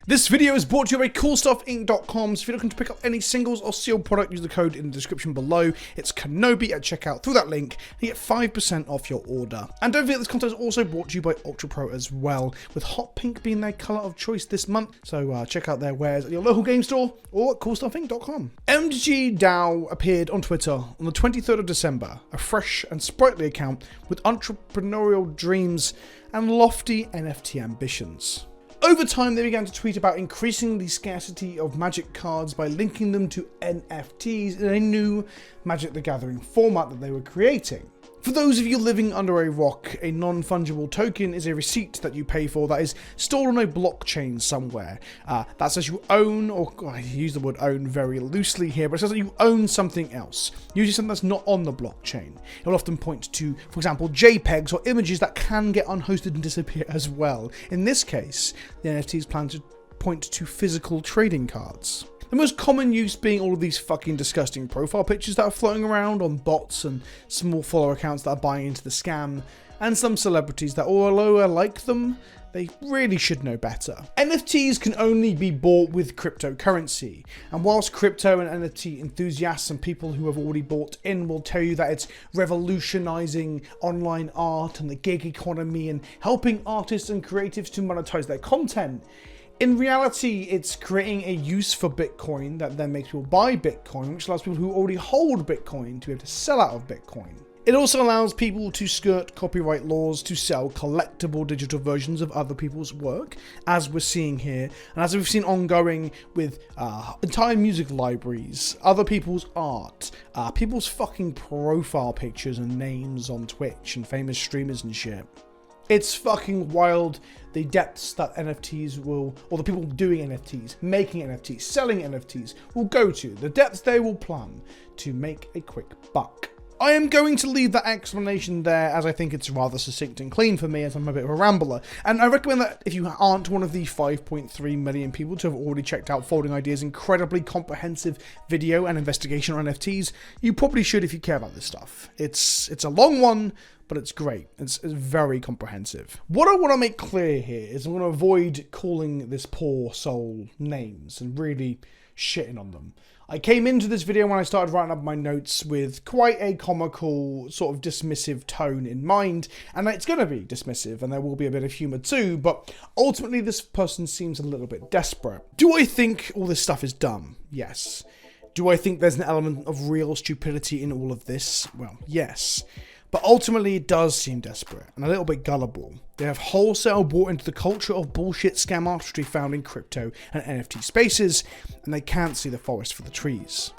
This video is brought to you by CoolStuffInc.com, so if you're looking to pick up any singles or sealed product, use the code in the description below. It's Kenobi at checkout through that link, and you get 5% off your order. And don't forget, this content is also brought to you by Ultra Pro as well, with hot pink being their colour of choice this month. So check out their wares at your local game store or at CoolStuffInc.com. MTG DAO appeared on Twitter on the 23rd of December, a fresh and sprightly account with entrepreneurial dreams and lofty NFT ambitions. Over time, they began to tweet about increasing the scarcity of Magic cards by linking them to NFTs in a new Magic the Gathering format that they were creating. For those of you living under a rock, a non-fungible token is a receipt that you pay for that is stored on a blockchain somewhere. That says you own, or I use the word own very loosely here, but it says that you own something else, usually something that's not on the blockchain. It will often point to, for example, JPEGs or images that can get unhosted and disappear as well. In this case, the NFTs plan to point to physical trading cards. The most common use being all of these fucking disgusting profile pictures that are floating around on bots and small follower accounts that are buying into the scam, and some celebrities that, although I like them, they really should know better. NFTs can only be bought with cryptocurrency, and whilst crypto and NFT enthusiasts and people who have already bought in will tell you that it's revolutionizing online art and the gig economy and helping artists and creatives to monetize their content, in reality, it's creating a use for Bitcoin that then makes people buy Bitcoin, which allows people who already hold Bitcoin to be able to sell out of Bitcoin. It also allows people to skirt copyright laws to sell collectible digital versions of other people's work, as we're seeing here, and as we've seen ongoing with entire music libraries, other people's art, people's fucking profile pictures and names on Twitch and famous streamers and shit. It's fucking wild, the depths that NFTs will, or the people doing NFTs, making NFTs, selling NFTs will go to, the depths they will plumb to make a quick buck. I am going to leave that explanation there, as I think it's rather succinct and clean for me, as I'm a bit of a rambler. And I recommend that if you aren't one of the 5.3 million people to have already checked out Folding Ideas' incredibly comprehensive video and investigation on NFTs, you probably should if you care about this stuff. It's a long one, but it's great. It's very comprehensive. What I want to make clear here is I'm going to avoid calling this poor soul names and really shitting on them. I came into this video when I started writing up my notes with quite a comical, sort of dismissive tone in mind, and it's going to be dismissive, and there will be a bit of humour too, but ultimately this person seems a little bit desperate. Do I think all this stuff is dumb? Yes. Do I think there's an element of real stupidity in all of this? Well, yes. But ultimately it does seem desperate and a little bit gullible. They have wholesale bought into the culture of bullshit scam artistry found in crypto and NFT spaces, and they can't see the forest for the trees.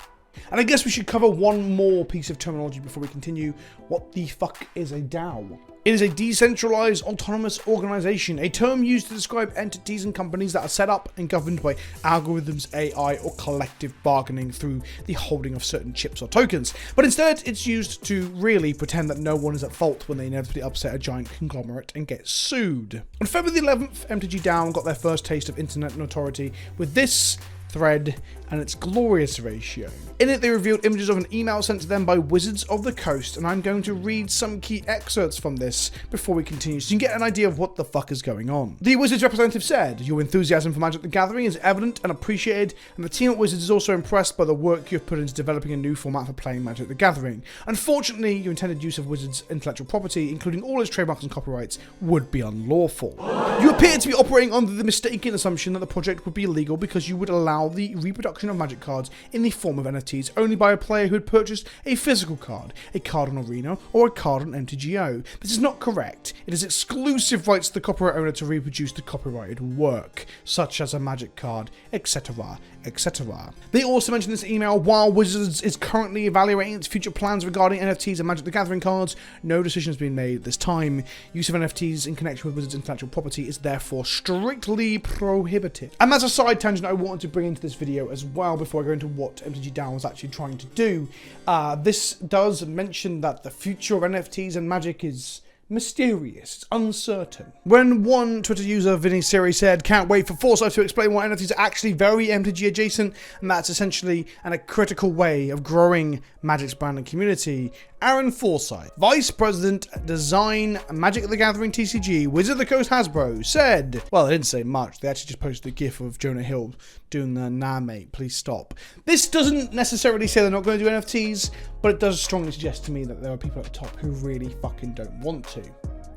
And I guess we should cover one more piece of terminology before we continue. What the fuck is a DAO? It is a decentralized autonomous organization, a term used to describe entities and companies that are set up and governed by algorithms, AI, or collective bargaining through the holding of certain chips or tokens. But instead, it's used to really pretend that no one is at fault when they inevitably upset a giant conglomerate and get sued. On February the 11th, MTG DAO got their first taste of internet notoriety with this thread and its glorious ratio. In it, they revealed images of an email sent to them by Wizards of the Coast, and I'm going to read some key excerpts from this before we continue so you can get an idea of what the fuck is going on. The Wizards representative said, "Your enthusiasm for Magic the Gathering is evident and appreciated, and the team at Wizards is also impressed by the work you've put into developing a new format for playing Magic the Gathering. Unfortunately, your intended use of Wizards' intellectual property, including all its trademarks and copyrights, would be unlawful. You appear to be operating under the mistaken assumption that the project would be illegal because you would allow the reproduction of Magic cards in the form of NFTs only by a player who had purchased a physical card, a card on Arena, or a card on MTGO. This is not correct. It is exclusive rights to the copyright owner to reproduce the copyrighted work, such as a Magic card, etc., etc." They also mentioned this email, while Wizards is currently evaluating its future plans regarding NFTs and Magic the Gathering cards, no decision has been made at this time. Use of NFTs in connection with Wizards' intellectual property is therefore strictly prohibited. And as a side tangent I wanted to bring into this video as well before I go into what MTG DAO was actually trying to do, this does mention that the future of NFTs and Magic is mysterious, it's uncertain. When one Twitter user, Vinny Siri, said, "Can't wait for Forsyth to explain why NFTs are actually very MTG adjacent, and that's essentially a critical way of growing Magic's brand and community," Aaron Forsyth, Vice President Design, Magic the Gathering TCG, Wizard of the Coast Hasbro, said, well, they didn't say much, they actually just posted a gif of Jonah Hill doing the "nah mate, please stop." This doesn't necessarily say they're not going to do NFTs, but it does strongly suggest to me that there are people at the top who really fucking don't want to.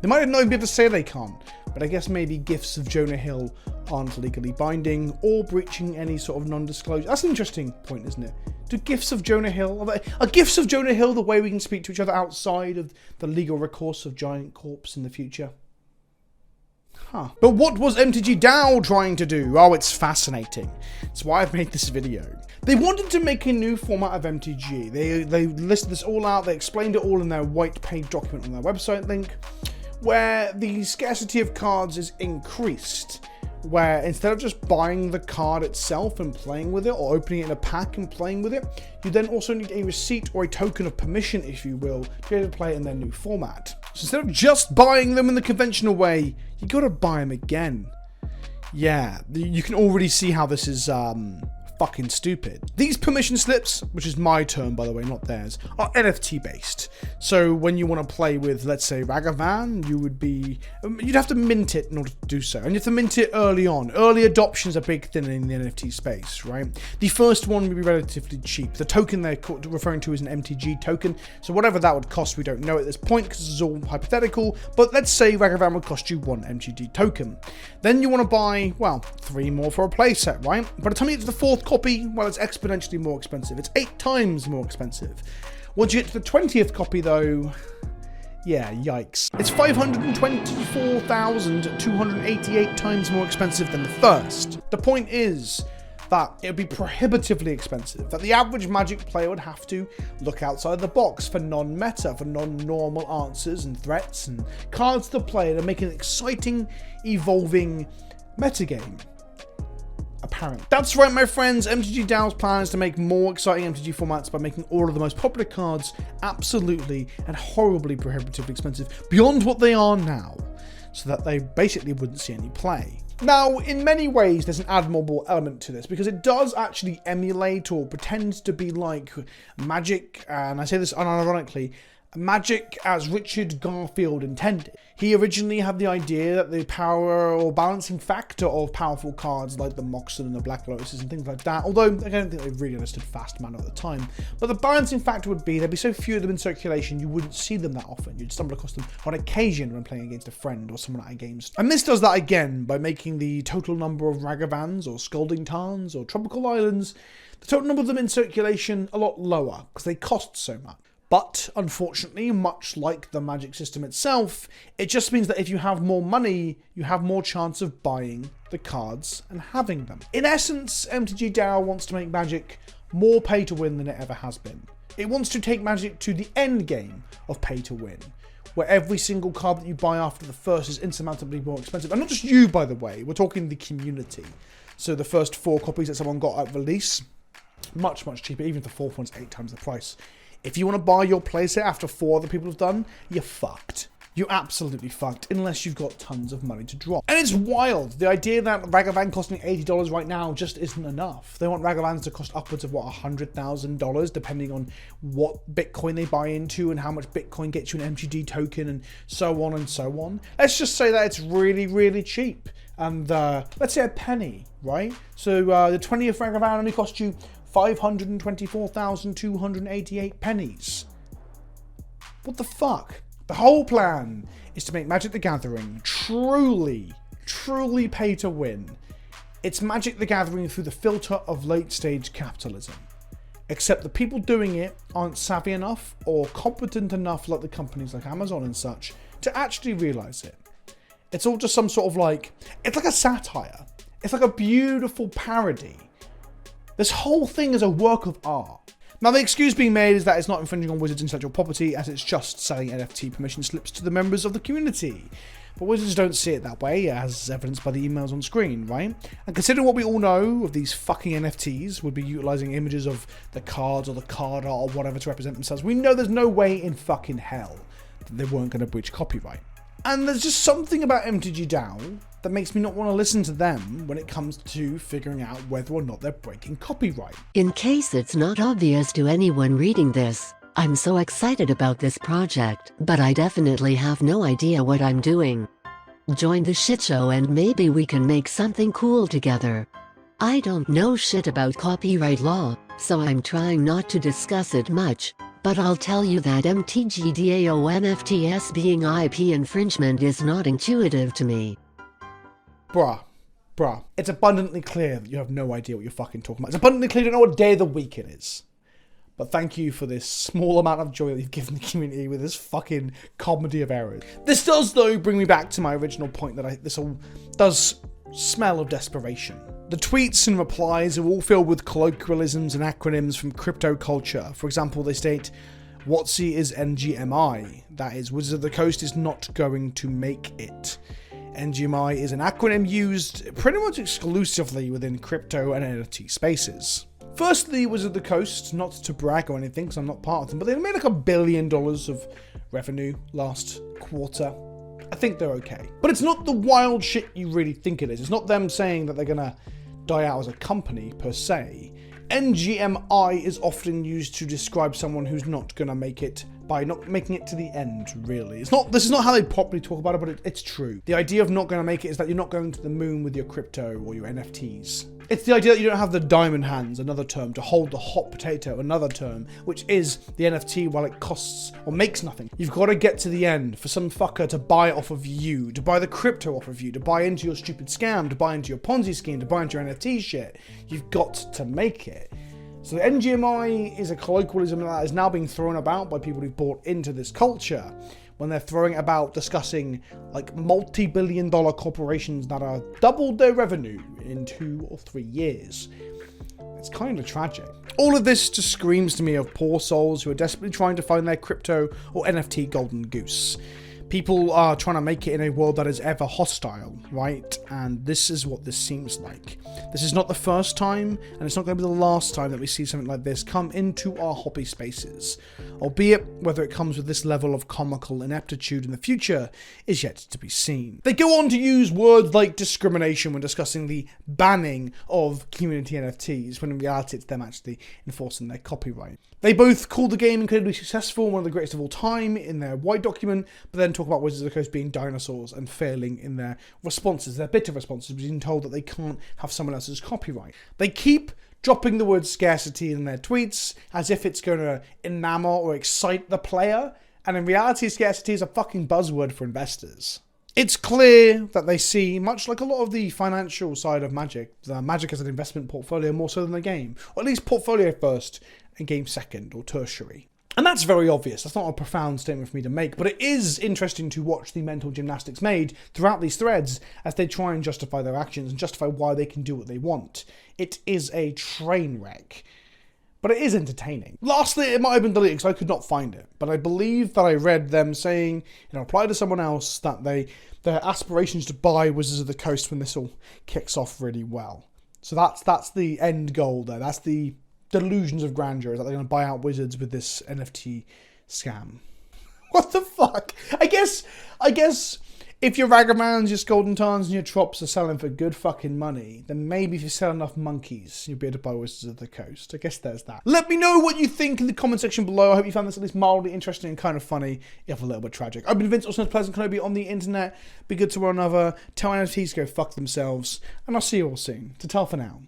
They might not even be able to say they can't, but I guess maybe gifs of Jonah Hill aren't legally binding or breaching any sort of non-disclosure. That's an interesting point, isn't it? Do gifs of Jonah Hill, are gifs of Jonah Hill the way we can speak to each other outside of the legal recourse of Giant Corps in the future? Huh. But what was MTG DAO trying to do? Oh, it's fascinating. It's why I've made this video. They wanted to make a new format of MTG. They listed this all out, they explained it all in their white page document on their website link, where the scarcity of cards is increased, where instead of just buying the card itself and playing with it, or opening it in a pack and playing with it, you then also need a receipt or a token of permission, if you will, to be able to play it in their new format. So instead of just buying them in the conventional way, you gotta buy them again. Yeah, you can already see how this is fucking stupid. These permission slips, which is my term by the way, not theirs, are NFT based. So when you want to play with, let's say, Ragavan, you'd have to mint it in order to do so. And you have to mint it early on. Early adoption is a big thing in the NFT space, right? The first one would be relatively cheap. The token they're referring to is an MTG token. So whatever that would cost, we don't know at this point because this is all hypothetical. But let's say Ragavan would cost you 1 MTG token. Then you want to buy, well, 3 more for a playset, right? By the time you get to the 4th copy, well, it's exponentially more expensive. It's 8 times more expensive. Once you get to the 20th copy, though, yeah, yikes. It's 524,288 times more expensive than the first. The point is that it would be prohibitively expensive, that the average Magic player would have to look outside the box for non-meta, for non-normal answers and threats and cards to play to make an exciting, evolving metagame. Apparent. That's right, my friends. MTG DAO's plan is to make more exciting MTG formats by making all of the most popular cards absolutely and horribly prohibitively expensive beyond what they are now, so that they basically wouldn't see any play. Now, in many ways, there's an admirable element to this because it does actually emulate or pretend to be like Magic, and I say this unironically, Magic as Richard Garfield intended. He originally had the idea that the power or balancing factor of powerful cards like the Moxen and the Black Lotuses and things like that, although I don't think they really understood fast mana at the time, but the balancing factor would be there'd be so few of them in circulation you wouldn't see them that often. You'd stumble across them on occasion when playing against a friend or someone at a game store. And this does that again by making the total number of Ragavans or Scalding Tarns or Tropical Islands, the total number of them in circulation, a lot lower because they cost so much. But, unfortunately, much like the Magic system itself, it just means that if you have more money, you have more chance of buying the cards and having them. In essence, MTG DAO wants to make Magic more pay to win than it ever has been. It wants to take Magic to the end game of pay to win, where every single card that you buy after the first is insurmountably more expensive. And not just you, by the way, we're talking the community. So the first 4 copies that someone got at release, much, much cheaper. Even if the 4th one's 8 times the price. If you want to buy your playset after 4 other people have done, you're fucked. You're absolutely fucked, unless you've got tons of money to drop. And it's wild. The idea that Ragavan costing $80 right now just isn't enough. They want Ragavans to cost upwards of, what, $100,000, depending on what Bitcoin they buy into and how much Bitcoin gets you an MTG token and so on and so on. Let's just say that it's really, really cheap. And let's say a penny, right? So the 20th Ragavan only cost you 524,288 pennies. What the fuck? The whole plan is to make Magic the Gathering truly, truly pay to win. It's Magic the Gathering through the filter of late stage capitalism. Except the people doing it aren't savvy enough or competent enough, like the companies like Amazon and such, to actually realize it. It's all just some sort of like, it's like a satire. It's like a beautiful parody. This whole thing is a work of art. Now, the excuse being made is that it's not infringing on Wizards' intellectual property, as it's just selling NFT permission slips to the members of the community. But Wizards don't see it that way, as evidenced by the emails on screen, right? And considering what we all know of these fucking NFTs would be utilizing images of the cards or the card art or whatever to represent themselves, we know there's no way in fucking hell that they weren't going to breach copyright. And there's just something about MTG DAO that makes me not want to listen to them when it comes to figuring out whether or not they're breaking copyright. In case it's not obvious to anyone reading this, I'm so excited about this project, but I definitely have no idea what I'm doing. Join the shit show and maybe we can make something cool together. I don't know shit about copyright law, so I'm trying not to discuss it much, but I'll tell you that MTG DAO NFTs being IP infringement is not intuitive to me. Bruh, it's abundantly clear that you have no idea what you're fucking talking about. It's abundantly clear you don't know what day of the week it is. But thank you for this small amount of joy that you've given the community with this fucking comedy of errors. This does, though, bring me back to my original point that this all does smell of desperation. The tweets and replies are all filled with colloquialisms and acronyms from crypto culture. For example, they state, WotC is NGMI. That is, Wizards of the Coast is not going to make it. NGMI is an acronym used pretty much exclusively within crypto and NFT spaces. Firstly, Wizards of the Coast, not to brag or anything, because I'm not part of them, but they made like $1 billion of revenue last quarter. I think they're okay. But it's not the wild shit you really think it is. It's not them saying that they're going to die out as a company, per se. NGMI is often used to describe someone who's not going to make it by not making it to the end, really. This is not how they properly talk about it, but it's true. The idea of not going to make it is that you're not going to the moon with your crypto or your NFTs. It's the idea that you don't have the diamond hands, another term, to hold the hot potato, another term, which is the NFT while it costs or makes nothing. You've got to get to the end for some fucker to buy it off of you, to buy the crypto off of you, to buy into your stupid scam, to buy into your Ponzi scheme, to buy into your NFT shit. You've got to make it. So the NGMI is a colloquialism that is now being thrown about by people who've bought into this culture when they're throwing about discussing like multi-billion-dollar corporations that are doubled their revenue in 2 or 3 years. It's kind of tragic. All of this just screams to me of poor souls who are desperately trying to find their crypto or NFT golden goose. People are trying to make it in a world that is ever hostile, right? And this is what this seems like. This is not the first time, and it's not going to be the last time that we see something like this come into our hobby spaces. Albeit, whether it comes with this level of comical ineptitude in the future is yet to be seen. They go on to use words like discrimination when discussing the banning of community NFTs, when in reality it's them actually enforcing their copyright. They both call the game incredibly successful, one of the greatest of all time in their white document, but then talk about Wizards of the Coast being dinosaurs and failing in their responses, their bitter responses, being told that they can't have someone else's copyright. They keep dropping the word scarcity in their tweets as if it's going to enamor or excite the player, and in reality scarcity is a fucking buzzword for investors. It's clear that they see, much like a lot of the financial side of Magic, Magic as an investment portfolio more so than the game, or at least portfolio first and game second or tertiary. And that's very obvious. That's not a profound statement for me to make, but it is interesting to watch the mental gymnastics made throughout these threads as they try and justify their actions and justify why they can do what they want. It is a train wreck, but it is entertaining. Lastly, it might have been deleted because I could not find it, but I believe that I read them saying, in a reply to someone else, that their aspirations to buy Wizards of the Coast when this all kicks off really well. So that's the end goal there. That's the delusions of grandeur, is that they're going to buy out Wizards with this NFT scam. What the fuck? I guess if your Ragamans, your Golden Tarns, and your Trops are selling for good fucking money, then maybe if you sell enough monkeys, you'll be able to buy Wizards of the Coast. I guess there's that. Let me know what you think in the comment section below. I hope you found this at least mildly interesting and kind of funny, if a little bit tragic. I've been Vince, also known as PleasantKenobi on the internet. Be good to one another. Tell NFTs to go fuck themselves. And I'll see you all soon. Ta-ta for now.